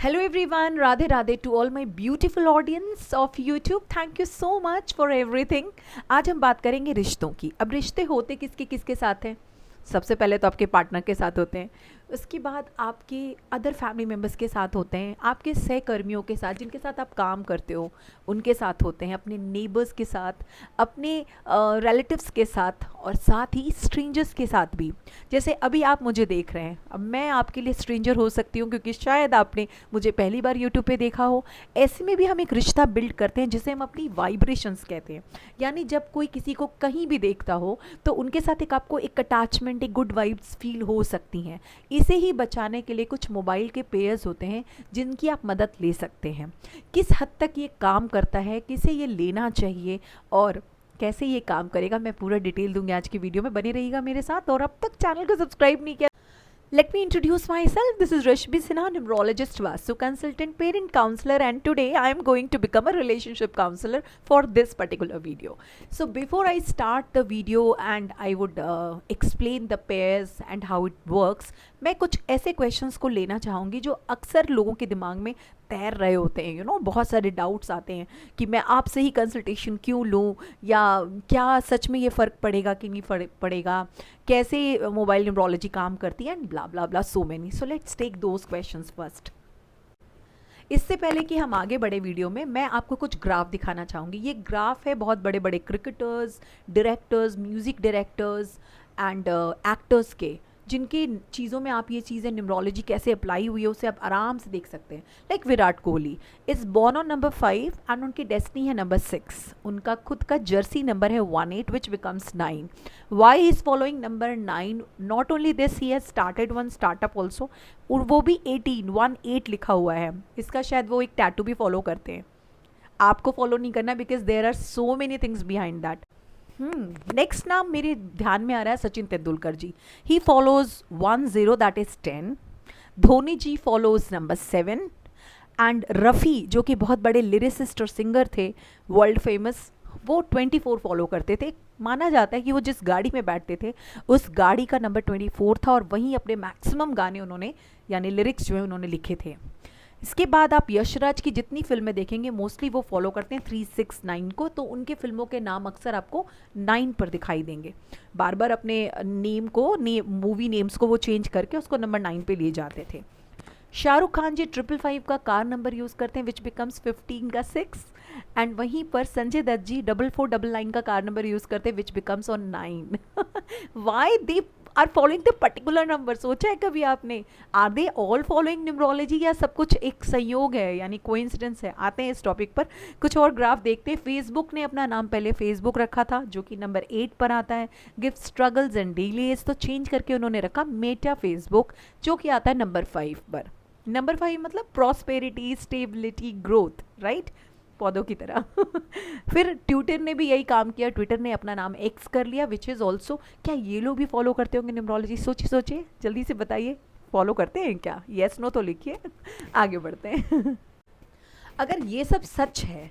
Hello everyone, Radhe Radhe to all my beautiful audience of YouTube. Thank you so much for everything. आज हम बात करेंगे रिश्तों की। अब रिश्ते होते किसके किसके साथ हैं? सबसे पहले तो आपके पार्टनर के साथ होते हैं, उसके बाद आपके अदर फैमिली मेम्बर्स के साथ होते हैं, आपके सहकर्मियों के साथ जिनके साथ आप काम करते हो उनके साथ होते हैं, अपने नेबर्स के साथ, अपने रिलेटिव्स के साथ और साथ ही स्ट्रेंजर्स के साथ भी। जैसे अभी आप मुझे देख रहे हैं, अब मैं आपके लिए स्ट्रेंजर हो सकती हूँ क्योंकि शायद आपने मुझे पहली बार यूट्यूब पे देखा हो। ऐसे में भी हम एक रिश्ता बिल्ड करते हैं जिसे हम अपनी वाइब्रेशंस कहते हैं। यानी जब कोई किसी को कहीं भी देखता हो तो उनके साथ एक आपको एक अटैचमेंट, एक गुड वाइब्स फील हो सकती हैं। इसे ही बचाने के लिए कुछ मोबाइल के पेयर्स होते हैं जिनकी आप मदद ले सकते हैं। किस हद तक ये काम करता है, किसे ये लेना चाहिए और कैसे ये काम करेगा, मैं पूरा डिटेल दूंगी आज की वीडियो में। बने रहिएगा मेरे साथ और अब तक चैनल को सब्सक्राइब नहीं किया। Let me introduce myself. This is Rashmi Sinha, numerologist, Vastu consultant, parent counselor, and today I am going to become a relationship counselor for this particular video. So before I start the video and I would explain the pairs and how it works, मैं कुछ ऐसे questions को लेना चाहूँगी जो अक्सर लोगों के दिमाग में तैर रहे होते हैं। बहुत सारे डाउट्स आते हैं कि मैं आपसे ही कंसल्टेशन क्यों लूँ, या क्या सच में ये फ़र्क पड़ेगा कि नहीं फ़र्क पड़ेगा, कैसे मोबाइल न्यूमरोलॉजी काम करती है, and blah blah blah so many. So let's take those questions first. इससे पहले कि हम आगे बढ़े वीडियो में, मैं आपको कुछ ग्राफ दिखाना चाहूँगी। ये ग्राफ है बहुत बड़े बड़े cricketers, directors, music directors and actors के, जिनकी चीज़ों में आप ये चीज़ें न्यूमरोलॉजी कैसे अप्लाई हुई है उसे आप आराम से देख सकते हैं। Like Virat Kohli is born on number 5 and उनकी डेस्टिनी है नंबर 6। उनका खुद का जर्सी नंबर है 18 which becomes 9। Why he is following number 9? Not only this, he has started one startup also, और वो भी 18 लिखा हुआ है। इसका शायद वो एक टैटू भी फॉलो करते हैं। आपको फॉलो नहीं करना because there are so many things behind that. Next नाम मेरे ध्यान में आ रहा है Sachin Tendulkar ji. He follows 10 that is 10। Dhoni ji follows number 7 and Rafi जो कि बहुत बड़े लिरिसिस्ट और सिंगर थे, वर्ल्ड फेमस, वो 24 फॉलो करते थे। माना जाता है कि वो जिस गाड़ी में बैठते थे उस गाड़ी का नंबर 24 था और वहीं अपने मैक्सिमम गाने उन्होंने, यानी लिरिक्स जो है उन्होंने लिखे थे। इसके बाद आप यशराज की जितनी फिल्में देखेंगे मोस्टली वो फॉलो करते हैं 369 को, तो उनके फिल्मों के नाम अक्सर आपको 9 पर दिखाई देंगे। बार बार अपने नेम को, मूवी नेम्स को वो चेंज करके उसको नंबर 9 पे लिए जाते थे। शाहरुख खान जी 555 का कार नंबर यूज़ करते हैं विच बिकम्स 15 का 6, एंड वहीं पर संजय दत्त जी 4499 का कार नंबर यूज़ करते हैं which becomes on 9। Why they are following the particular number? सोचा है कभी आपने? Are they all following numerology या सब कुछ एक संयोग है, यानी कोइंसिडेंस है? आते हैं इस टॉपिक पर, कुछ और ग्राफ देखते हैं। फेसबुक ने अपना नाम पहले फेसबुक रखा था जो कि नंबर 8 पर आता है। गिफ्ट स्ट्रगल्स एंड डिलेज, तो चेंज करके उन्होंने रखा मेटा फेसबुक जो कि आता है नंबर 5 पर। नंबर 5 मतलब प्रॉस्पेरिटी, स्टेबिलिटी, ग्रोथ, राइट, पौधों की तरह। फिर ट्विटर ने भी यही काम किया, ट्विटर ने अपना नाम एक्स कर लिया विच इज़ ऑल्सो। क्या ये लोग भी फॉलो करते होंगे न्यूमरोलॉजी? सोचिए जल्दी से बताइए, फॉलो करते हैं क्या? येस नो तो लिखिए। आगे बढ़ते हैं। अगर ये सब सच है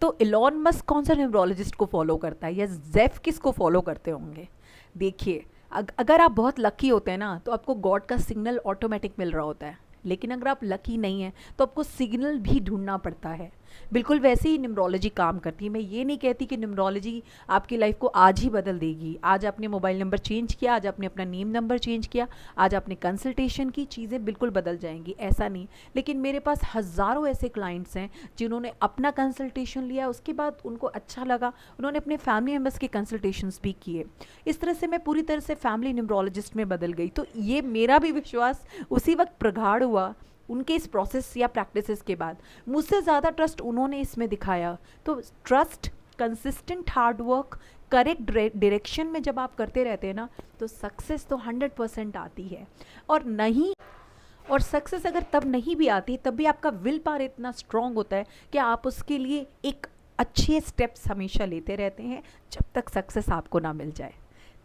तो इलॉन मस्क कौन सा न्यूमरोलॉजिस्ट को फॉलो करता है, या जेफ किसको फॉलो करते होंगे? देखिए, अगर आप बहुत लकी होते हैं ना तो आपको गॉड का सिग्नल ऑटोमेटिक मिल रहा होता है, लेकिन अगर आप लकी नहीं हैं तो आपको सिग्नल भी ढूंढना पड़ता है। बिल्कुल वैसे ही न्यूमरोलॉजी काम करती है। मैं ये नहीं कहती कि न्यूमरोलॉजी आपकी लाइफ को आज ही बदल देगी। आज आपने मोबाइल नंबर चेंज किया, आज आपने अपना नेम नंबर चेंज किया, आज आपने कंसल्टेशन की, चीज़ें बिल्कुल बदल जाएंगी, ऐसा नहीं। लेकिन मेरे पास हज़ारों ऐसे क्लाइंट्स हैं जिन्होंने अपना कंसल्टेशन लिया, उसके बाद उनको अच्छा लगा, उन्होंने अपने फैमिली मेम्बर्स के कंसल्टेशंस भी किए। इस तरह से मैं पूरी तरह से फैमिली न्यूमरोलॉजिस्ट में बदल गई। तो ये मेरा भी विश्वास उसी वक्त प्रगाढ़ हुआ उनके इस प्रोसेस या प्रैक्टिसेस के बाद। मुझसे ज़्यादा ट्रस्ट उन्होंने इसमें दिखाया। तो trust, consistent hard work, correct direction में जब आप करते रहते हैं ना तो सक्सेस तो 100% आती है। और सक्सेस अगर तब नहीं भी आती तब भी आपका विल पावर इतना स्ट्रांग होता है कि आप उसके लिए एक अच्छे स्टेप्स हमेशा लेते रहते हैं जब तक सक्सेस आपको ना मिल जाए।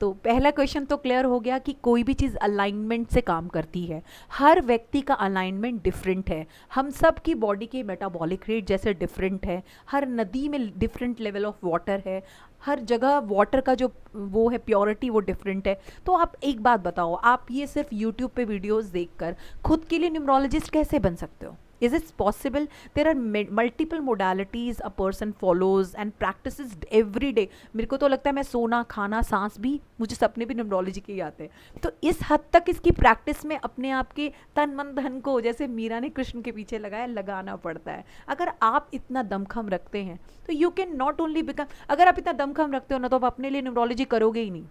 तो पहला क्वेश्चन तो क्लियर हो गया कि कोई भी चीज़ अलाइनमेंट से काम करती है। हर व्यक्ति का अलाइनमेंट डिफरेंट है। हम सब की बॉडी के मेटाबॉलिक रेट जैसे डिफरेंट है। हर नदी में डिफरेंट लेवल ऑफ वाटर है। हर जगह वाटर का जो वो है प्योरिटी वो डिफरेंट है। तो आप एक बात बताओ, आप ये सिर्फ यूट्यूब पे वीडियोस देखकर खुद के लिए न्यूमरोलॉजिस्ट कैसे बन सकते हो? Is it possible? There are multiple modalities a person follows and practices every day. मेरे को तो लगता है मैं सोना खाना सांस भी, मुझे सपने भी न्यूमरोलॉजी के ही आते हैं। तो इस हद तक इसकी प्रैक्टिस में अपने आप के तन मन धन को, जैसे मीरा ने कृष्ण के पीछे लगाया, लगाना पड़ता है। अगर आप इतना दमखम रखते हैं तो you can not only become, अगर आप इतना दमखम रखते हो ना तो आप अपने लिए न्यूमरोलॉजी करोगे ही नहीं।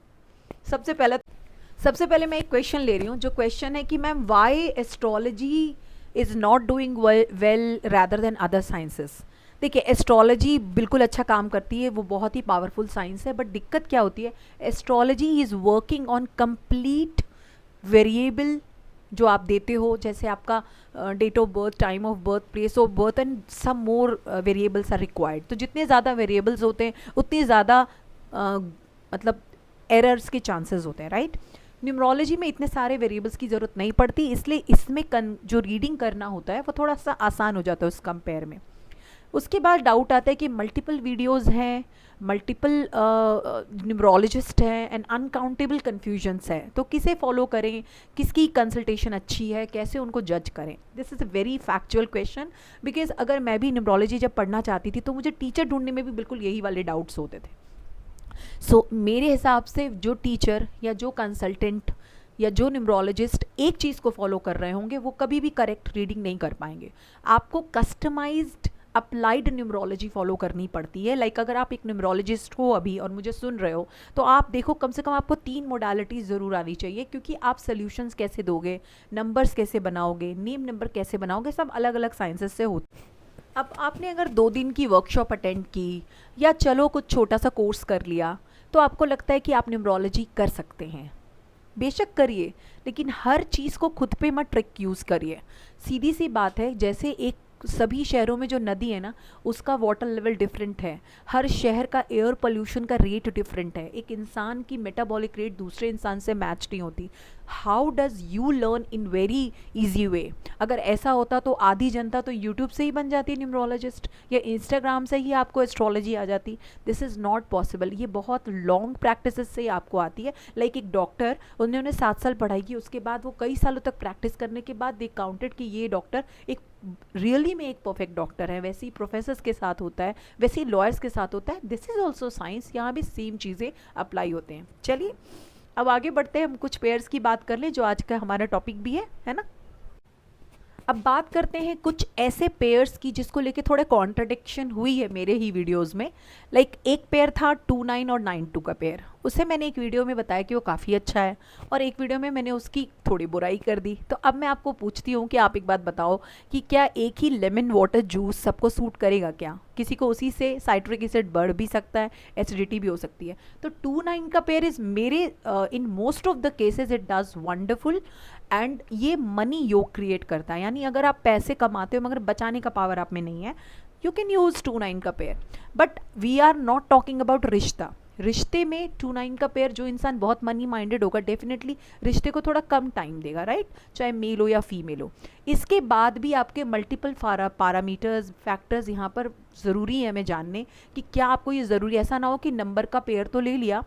सबसे पहले मैं एक क्वेश्चन ले रही हूँ, जो क्वेश्चन है कि ma'am why astrology is not doing well rather than other sciences. देखिए एस्ट्रोलॉजी बिल्कुल अच्छा काम करती है, वो बहुत ही पावरफुल साइंस है, बट दिक्कत क्या होती है, astrology is working on complete variable जो आप देते हो, जैसे आपका date of birth, time of birth, place of birth and some more variables are required. तो जितने ज़्यादा वेरिएबल्स होते हैं उतनी ज़्यादा मतलब एरर्स के चांसेस होते हैं, राइट। न्यूमरोलॉजी में इतने सारे वेरिएबल्स की ज़रूरत नहीं पड़ती, इसलिए इसमें जो रीडिंग करना होता है वो थोड़ा सा आसान हो जाता है उस कंपेयर में। उसके बाद डाउट आता है कि मल्टीपल वीडियोस हैं, मल्टीपल न्यूमरोलॉजिस्ट हैं एंड अनकाउंटेबल कन्फ्यूजन्स है, तो किसे फॉलो करें, किसकी कंसल्टेशन अच्छी है, कैसे उनको जज करें। This is a very factual question, because अगर मैं भी न्यूमरोलॉजी जब पढ़ना चाहती थी तो मुझे टीचर ढूंढने में भी बिल्कुल यही वाले डाउट्स होते थे। सो मेरे हिसाब से जो टीचर या जो कंसल्टेंट या जो न्यूमरोलॉजिस्ट एक चीज़ को फॉलो कर रहे होंगे वो कभी भी करेक्ट रीडिंग नहीं कर पाएंगे। आपको कस्टमाइज्ड अप्लाइड न्यूमरोलॉजी फॉलो करनी पड़ती है। लाइक अगर आप एक न्यूमरोलॉजिस्ट हो अभी और मुझे सुन रहे हो, तो आप देखो कम से कम आपको 3 मोडालिटीज़ ज़रूर आनी चाहिए, क्योंकि आप सोल्यूशंस कैसे दोगे, नंबर्स कैसे बनाओगे, नेम नंबर कैसे बनाओगे, सब अलग अलग साइंसेस से होते हैं। अब आपने अगर 2 दिन की वर्कशॉप अटेंड की या चलो कुछ छोटा सा कोर्स कर लिया, तो आपको लगता है कि आप न्यूमरोलॉजी कर सकते हैं। बेशक करिए, लेकिन हर चीज़ को खुद पे मत ट्रिक यूज़ करिए। सीधी सी बात है, जैसे एक सभी शहरों में जो नदी है ना, उसका वाटर लेवल डिफरेंट है, हर शहर का एयर पोल्यूशन का रेट डिफरेंट है, एक इंसान की मेटाबॉलिक रेट दूसरे इंसान से मैच नहीं होती। How does you learn in very easy way? अगर ऐसा होता तो आधी जनता तो यूट्यूब से ही बन जाती न्यूमरोलॉजिस्ट, या इंस्टाग्राम से ही आपको एस्ट्रोलॉजी आ जाती। This is not possible. ये बहुत लॉन्ग प्रैक्टिस से आपको आती है। लाइक एक डॉक्टर, उन्होंने 7 साल पढ़ाई की, उसके बाद वो कई सालों तक प्रैक्टिस करने के बाद दे काउंटेड कि ये डॉक्टर एक रियली में एक परफेक्ट डॉक्टर है। वैसे ही प्रोफेसर्स के साथ होता है, वैसे ही लॉयर्स के साथ होता है। दिस इज़ ऑल्सो साइंस, यहाँ भी सेम चीज़ें अप्लाई होते हैं। चलिए अब आगे बढ़ते हैं, हम कुछ पेयर्स की बात कर लें जो आज का हमारा टॉपिक भी है ना। अब बात करते हैं कुछ ऐसे पेयर्स की जिसको लेके थोड़ा कॉन्ट्रडिक्शन हुई है मेरे ही वीडियोस में। लाइक एक पेयर था 29 और 92 का पेयर, उसे मैंने एक वीडियो में बताया कि वो काफ़ी अच्छा है, और एक वीडियो में मैंने उसकी थोड़ी बुराई कर दी। तो अब मैं आपको पूछती हूँ कि आप एक बात बताओ कि क्या एक ही लेमन वाटर जूस सबको सूट करेगा क्या? किसी को उसी से साइट्रिक एसिड बढ़ भी सकता है, एसिडिटी भी हो सकती है। तो 29 का पेयर इज़ मेरे in most of the cases it does wonderful, and ये मनी योग क्रिएट करता है। यानी अगर आप पैसे कमाते हो मगर बचाने का पावर आप में नहीं है, यू कैन यूज़ 29 का पेयर। But we are not talking about रिश्ता। रिश्ते में 29 का पेयर, जो इंसान बहुत मनी माइंडेड होगा, डेफिनेटली रिश्ते को थोड़ा कम टाइम देगा, राइट, चाहे मेल हो या फीमेल हो। इसके बाद भी आपके मल्टीपल पैरामीटर्स, फैक्टर्स यहाँ पर ज़रूरी है हमें जानने कि क्या आपको ये ज़रूरी, ऐसा ना हो कि नंबर का पेयर तो ले लिया,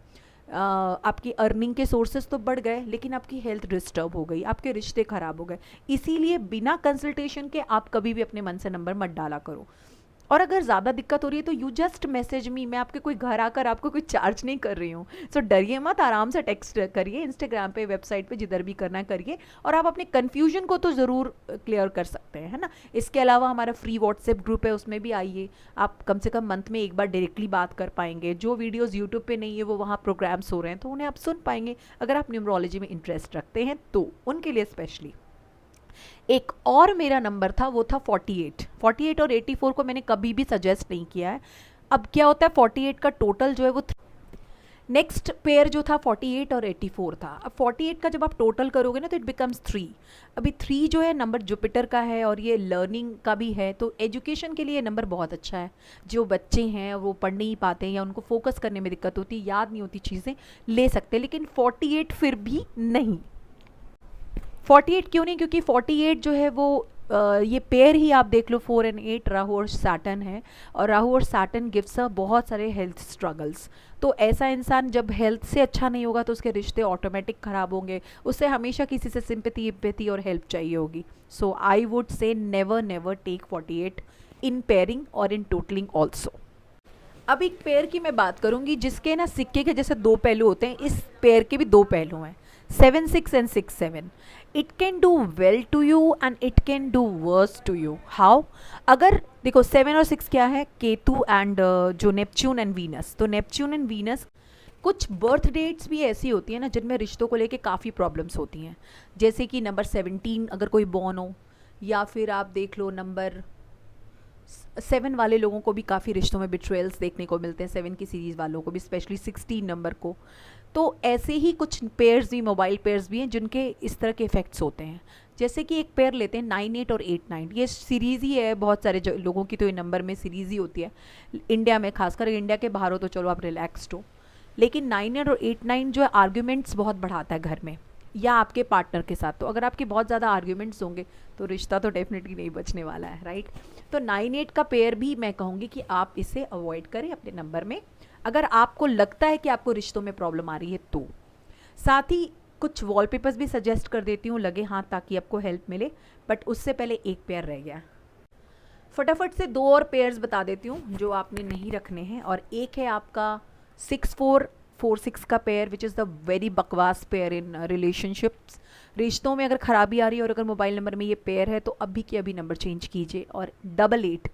आपकी अर्निंग के सोर्सेज तो बढ़ गए, लेकिन आपकी हेल्थ डिस्टर्ब हो गई, आपके रिश्ते ख़राब हो गए। इसीलिए बिना कंसल्टेशन के आप कभी भी अपने मन से नंबर मत डाला करो। और अगर ज़्यादा दिक्कत हो रही है तो यू जस्ट मैसेज मी, मैं आपके कोई घर आकर आपको कोई चार्ज नहीं कर रही हूँ। सो डरिए मत, आराम से टेक्स्ट करिए, इंस्टाग्राम पे, वेबसाइट पे, जिधर भी करना है करिए, और आप अपने कन्फ्यूजन को तो ज़रूर क्लियर कर सकते हैं, है ना। इसके अलावा हमारा फ्री व्हाट्सएप ग्रुप है, उसमें भी आइए। आप कम से कम मंथ में एक बार डायरेक्टली बात कर पाएंगे। जो वीडियोज़ यूट्यूब पर नहीं है वो वहाँ प्रोग्राम्स हो रहे हैं, तो उन्हें आप सुन पाएंगे अगर आप न्यूमरोलॉजी में इंटरेस्ट रखते हैं तो, उनके लिए स्पेशली। एक और मेरा नंबर था, वो था 48 और 84 को मैंने कभी भी सजेस्ट नहीं किया है। अब क्या होता है, 48 का टोटल जो है वो नेक्स्ट पेयर जो था 48 और 84 था। अब 48 का जब आप टोटल करोगे ना तो इट बिकम्स 3। अभी 3 जो है नंबर जुपिटर का है और ये लर्निंग का भी है, तो एजुकेशन के लिए नंबर बहुत अच्छा है। जो बच्चे हैं वो पढ़ नहीं पाते या उनको फोकस करने में दिक्कत होती, याद नहीं होती चीज़ें, ले सकते। लेकिन 48 फिर भी नहीं। 48 क्यों नहीं? क्योंकि 48 जो है वो ये पेयर ही आप देख लो 4 and 8 राहु और सैटर्न है, और राहु और सैटर्न गिव्स अ बहुत सारे हेल्थ स्ट्रगल्स। तो ऐसा इंसान जब हेल्थ से अच्छा नहीं होगा तो उसके रिश्ते ऑटोमेटिक ख़राब होंगे, उसे हमेशा किसी से सिंपैथी एम्पैथी और हेल्प चाहिए होगी। So I would say never never take 48 in pairing और इन टोटलिंग ऑल्सो। अब एक पेयर की मैं बात करूंगी जिसके ना सिक्के के जैसे दो पहलू होते हैं, इस पेयर के भी दो पहलू हैं, 7 6 and 6 7। It can do well to you and it can do worse to you. How? अगर देखो 7 और 6 क्या है, केतु एंड जो नेपच्यून एंड वीनस। तो नेपच्यून एंड वीनस, कुछ बर्थ डेट्स भी ऐसी होती हैं ना जिनमें रिश्तों को लेके काफ़ी प्रॉब्लम्स होती हैं, जैसे कि नंबर 17 अगर कोई बॉर्न हो, या फिर आप देख लो नंबर 7 वाले लोगों को भी काफ़ी रिश्तों में बिट्रेयल्स देखने को मिलते हैं, 7 की सीरीज़ वालों को भी, स्पेशली 16 नंबर को। तो ऐसे ही कुछ पेयर्स भी, मोबाइल पेयर्स भी हैं जिनके इस तरह के इफ़ेक्ट्स होते हैं। जैसे कि एक पेयर लेते हैं 9 8 और 8 9, ये सीरीज़ ही है, बहुत सारे लोगों की तो ये नंबर में सीरीज़ ही होती है इंडिया में, खासकर इंडिया के बाहर हो तो चलो आप रिलैक्सड हो। लेकिन 9 8 और 8 9 जो है आर्ग्यूमेंट्स बहुत बढ़ाता है घर में या आपके पार्टनर के साथ। तो अगर आपके बहुत ज़्यादा आर्ग्यूमेंट्स होंगे तो रिश्ता तो डेफिनेटली नहीं बचने वाला है, राइट। तो 9 8 का पेयर भी मैं कहूँगी कि आप इसे अवॉइड करें अपने नंबर में, अगर आपको लगता है कि आपको रिश्तों में प्रॉब्लम आ रही है तो। साथ ही कुछ वॉलपेपर्स भी सजेस्ट कर देती हूँ लगे हाथ, ताकि आपको हेल्प मिले। बट उससे पहले एक पेयर रह गया, फटाफट से दो और पेयर्स बता देती हूँ जो आपने नहीं रखने हैं। और एक है आपका 6 4 4 6 का pair, which is the very बकवास पेयर इन रिलेशनशिप्स। रिश्तों में अगर खराबी आ रही है और अगर मोबाइल नंबर में ये पेयर है तो अभी के अभी नंबर चेंज कीजिए। और 8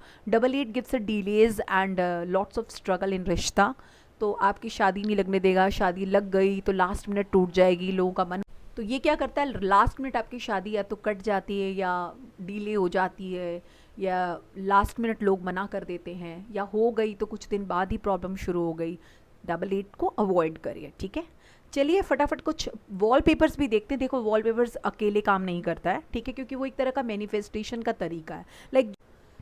gives a delays and lots of struggle in रिश्ता। तो आपकी शादी नहीं लगने देगा, शादी लग गई तो लास्ट मिनट टूट जाएगी, लोगों का मन। तो ये क्या करता है, लास्ट मिनट आपकी शादी या तो कट जाती है या डिले हो जाती है, या लास्ट मिनट लोग मना कर देते हैं, या हो गई तो कुछ दिन बाद ही प्रॉब्लम शुरू हो गई। 8 को अवॉइड करिए, ठीक है। चलिए फटाफट कुछ वॉलपेपर्स भी देखते हैं। देखो वॉलपेपर्स अकेले काम नहीं करता है, ठीक है, क्योंकि वो एक तरह का मैनिफेस्टेशन का तरीका है। लाइक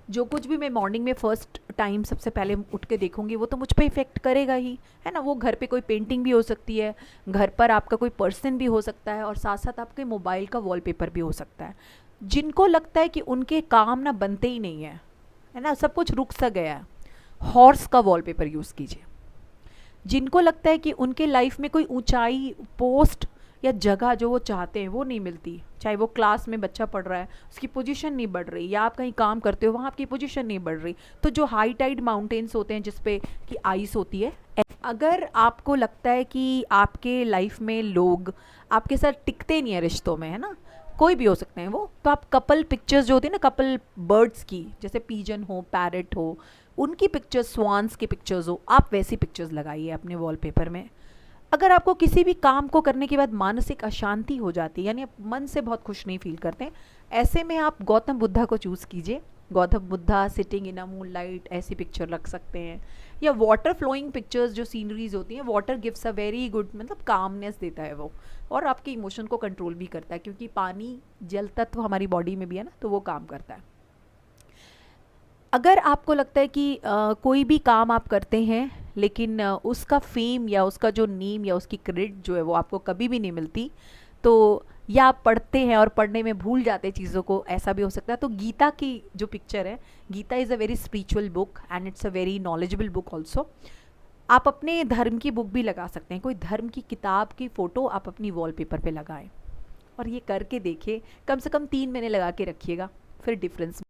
जो कुछ भी मैं मॉर्निंग में फर्स्ट टाइम सबसे पहले उठ के देखूंगी वो तो मुझ पे इफेक्ट करेगा ही, है ना। वो घर पे कोई पेंटिंग भी हो सकती है, घर पर आपका कोई पर्सन भी हो सकता है, और साथ साथ आपके मोबाइल का वॉलपेपर भी हो सकता है। जिनको लगता है कि उनके काम ना बनते ही नहीं है ना, सब कुछ रुक सा गया है, हॉर्स का वॉलपेपर यूज़ कीजिए। जिनको लगता है कि उनके लाइफ में कोई ऊंचाई, पोस्ट या जगह जो वो चाहते हैं वो नहीं मिलती, चाहे वो क्लास में बच्चा पढ़ रहा है उसकी पोजीशन नहीं बढ़ रही, या आप कहीं काम करते हो वहाँ आपकी पोजीशन नहीं बढ़ रही, तो जो हाई टाइड माउंटेन्स होते हैं जिसपे कि आइस होती है, अगर आपको लगता है कि आपके लाइफ में लोग आपके साथ टिकते नहीं है रिश्तों में, है ना, कोई भी हो सकते हैं वो, तो आप कपल पिक्चर्स जो होती है ना, कपल बर्ड्स की, जैसे पीजन हो, पैरेट हो, उनकी पिक्चर्स, स्वान्स की पिक्चर्स हो, आप वैसी पिक्चर्स लगाइए अपने वॉलपेपर में। अगर आपको किसी भी काम को करने के बाद मानसिक अशांति हो जाती है, यानी आप मन से बहुत खुश नहीं फील करते हैं, ऐसे में आप गौतम बुद्धा को चूज़ कीजिए। Gautam Buddha sitting in a moon light, ऐसी पिक्चर रख सकते हैं। या वाटर फ्लोइंग पिक्चर्स, जो सीनरीज होती हैं, water gives a very good, मतलब कामनेस देता है वो, और आपके इमोशन को कंट्रोल भी करता है, क्योंकि पानी जल तत्व हमारी बॉडी में भी है ना, तो वो काम करता है। अगर आपको लगता है कि कोई भी काम आप करते हैं लेकिन उसका फेम या उसका जो नेम या उसकी क्रेडिट जो है वो आपको कभी भी नहीं मिलती, तो या आप पढ़ते हैं और पढ़ने में भूल जाते हैं चीज़ों को, ऐसा भी हो सकता है। तो गीता की जो पिक्चर है, Gita is a very spiritual book and it's a very knowledgeable book also. आप अपने धर्म की बुक भी लगा सकते हैं, कोई धर्म की किताब की फ़ोटो आप अपनी वॉलपेपर पे लगाएं, और ये करके देखिए, कम से कम 3 महीने लगा के रखिएगा, फिर डिफरेंस